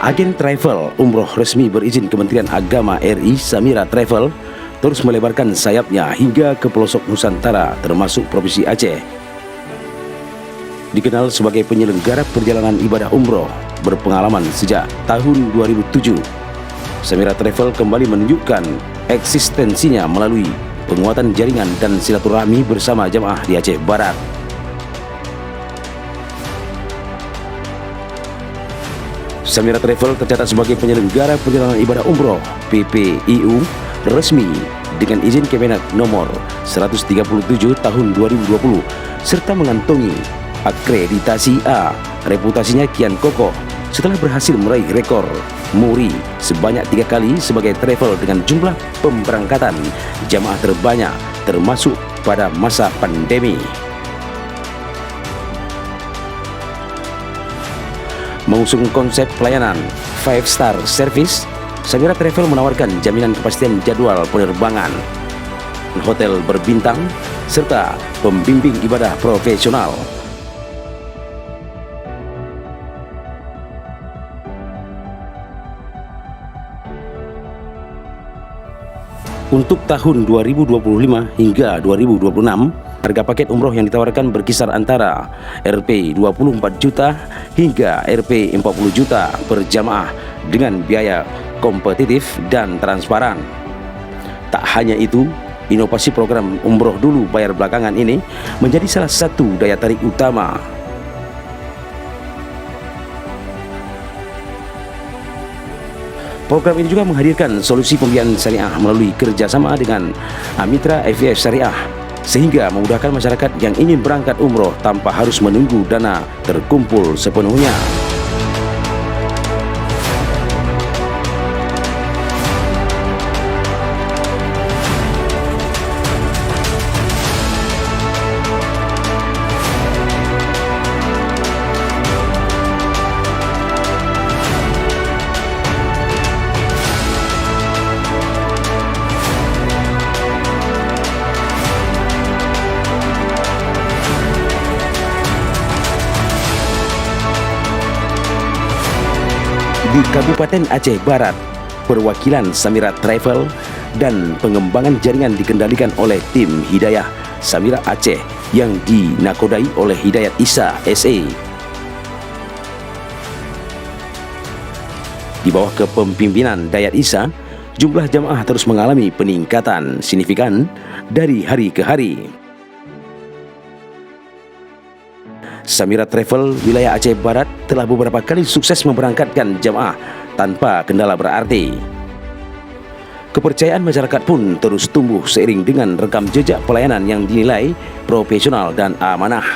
Agen travel umroh resmi berizin Kementerian Agama RI Samira Travel terus melebarkan sayapnya hingga ke pelosok Nusantara termasuk Provinsi Aceh. Dikenal sebagai penyelenggara perjalanan ibadah umroh berpengalaman sejak tahun 2007, Samira Travel kembali menunjukkan eksistensinya melalui penguatan jaringan dan silaturahmi bersama jamaah di Aceh Barat. Samira Travel tercatat sebagai penyelenggara perjalanan ibadah umroh PPIU resmi dengan izin Kemenak nomor 137 tahun 2020 serta mengantongi akreditasi A. Reputasinya kian kokoh setelah berhasil meraih rekor muri sebanyak 3 kali sebagai travel dengan jumlah pemberangkatan jamaah terbanyak termasuk pada masa pandemi. Mengusung konsep pelayanan 5-star service, Samira Travel menawarkan jaminan kepastian jadwal penerbangan, hotel berbintang, serta pembimbing ibadah profesional. Untuk tahun 2025 hingga 2026, harga paket umroh yang ditawarkan berkisar antara Rp 24 juta hingga Rp 40 juta per jamaah dengan biaya kompetitif dan transparan. Tak hanya itu, inovasi program umroh dulu bayar belakangan ini menjadi salah satu daya tarik utama. Program ini juga menghadirkan solusi pembiayaan syariah melalui kerjasama dengan mitra FIF Syariah, sehingga memudahkan masyarakat yang ingin berangkat umroh tanpa harus menunggu dana terkumpul sepenuhnya. Di Kabupaten Aceh Barat, perwakilan Samira Travel dan pengembangan jaringan dikendalikan oleh tim Hidayah Samira Aceh yang dinakodai oleh Hidayat Isa SA. Di bawah kepemimpinan Dayat Isa, jumlah jamaah terus mengalami peningkatan signifikan dari hari ke hari. Samira Travel wilayah Aceh Barat telah beberapa kali sukses memberangkatkan jamaah tanpa kendala berarti. Kepercayaan masyarakat pun terus tumbuh seiring dengan rekam jejak pelayanan yang dinilai profesional dan amanah.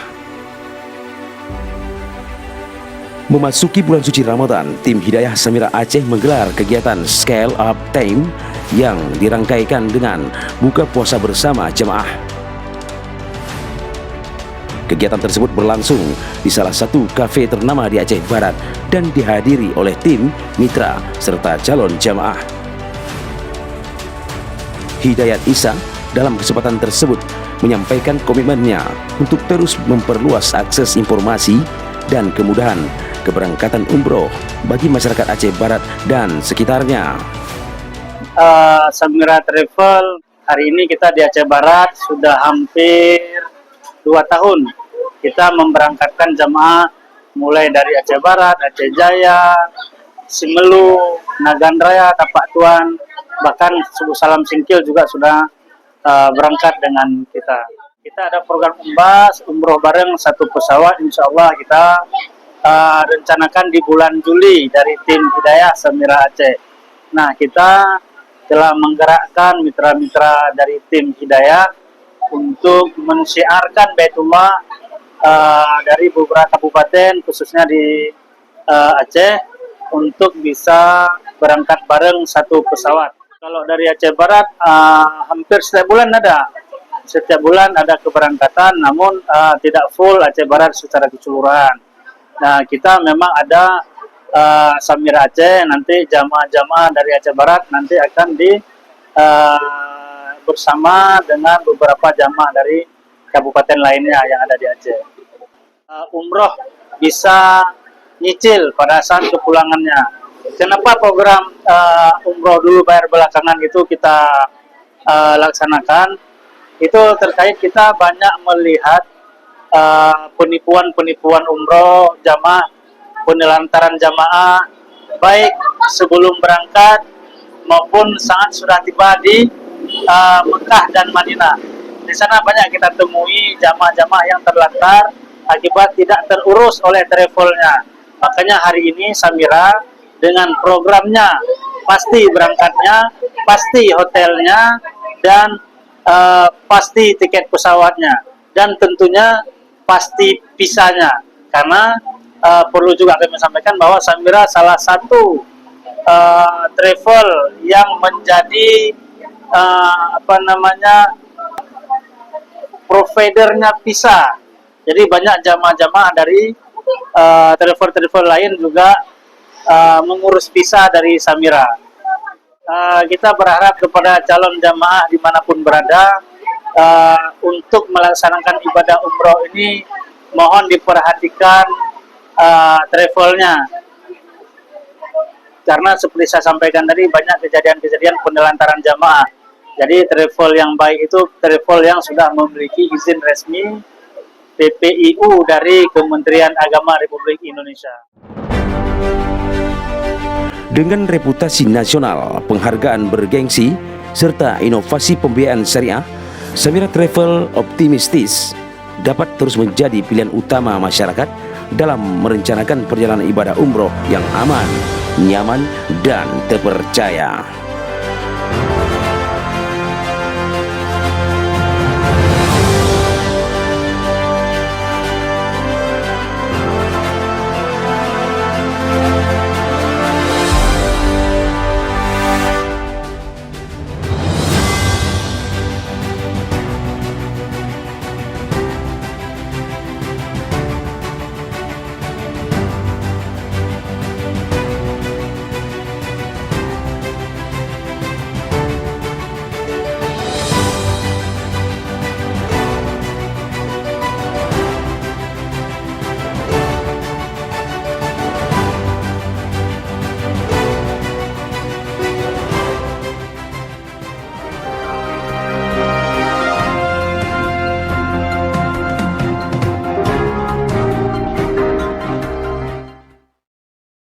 Memasuki bulan suci Ramadan, tim Hidayah Samira Aceh menggelar kegiatan Scale Up Time yang dirangkaikan dengan buka puasa bersama jemaah. Kegiatan tersebut berlangsung di salah satu kafe ternama di Aceh Barat dan dihadiri oleh tim, mitra, serta calon jamaah. Hidayat Isa dalam kesempatan tersebut menyampaikan komitmennya untuk terus memperluas akses informasi dan kemudahan keberangkatan umroh bagi masyarakat Aceh Barat dan sekitarnya. Samira Travel hari ini kita di Aceh Barat sudah hampir 2 tahun kita memberangkatkan jamaah mulai dari Aceh Barat, Aceh Jaya, Simelu, Nagan Raya, Tapak Tuan, bahkan Subuh Salam Singkil juga sudah berangkat dengan kita. Kita ada program umroh bareng satu pesawat, insya Allah kita rencanakan di bulan Juli dari tim Hidayah Samira Aceh. Nah, kita telah menggerakkan mitra-mitra dari tim Hidayah untuk mensiarkan Baitullah dari beberapa kabupaten khususnya di Aceh untuk bisa berangkat bareng satu pesawat. Kalau dari Aceh Barat hampir setiap bulan ada keberangkatan, namun tidak full Aceh Barat secara keseluruhan. Nah, kita memang ada Samira Aceh, nanti jamaah-jamaah dari Aceh Barat nanti akan bersama dengan beberapa jamaah dari kabupaten lainnya yang ada di Aceh. Umroh bisa nyicil pada saat kepulangannya. Kenapa program umroh dulu bayar belakangan itu kita laksanakan? Itu terkait kita banyak melihat penipuan-penipuan umroh jamaah, penelantaran jamaah, baik sebelum berangkat maupun saat sudah tiba di Mekah dan Madinah. Di sana banyak kita temui jamaah-jamaah yang terlantar akibat tidak terurus oleh travelnya. Makanya hari ini Samira dengan programnya pasti berangkatnya, pasti hotelnya, dan pasti tiket pesawatnya, dan tentunya pasti visanya. Karena perlu juga kami sampaikan bahwa Samira salah satu travel yang menjadi providernya visa. Jadi banyak jamaah-jamaah dari travel-travel lain juga mengurus visa dari Samira. Kita berharap kepada calon jamaah dimanapun berada untuk melaksanakan ibadah umroh ini, mohon diperhatikan travelnya. Karena seperti saya sampaikan tadi, banyak kejadian-kejadian penelantaran jamaah. Jadi travel yang baik itu travel yang sudah memiliki izin resmi PPIU dari Kementerian Agama Republik Indonesia. Dengan reputasi nasional, penghargaan bergengsi, serta inovasi pembiayaan syariah, Samira Travel optimistis dapat terus menjadi pilihan utama masyarakat dalam merencanakan perjalanan ibadah umroh yang aman, nyaman, dan terpercaya.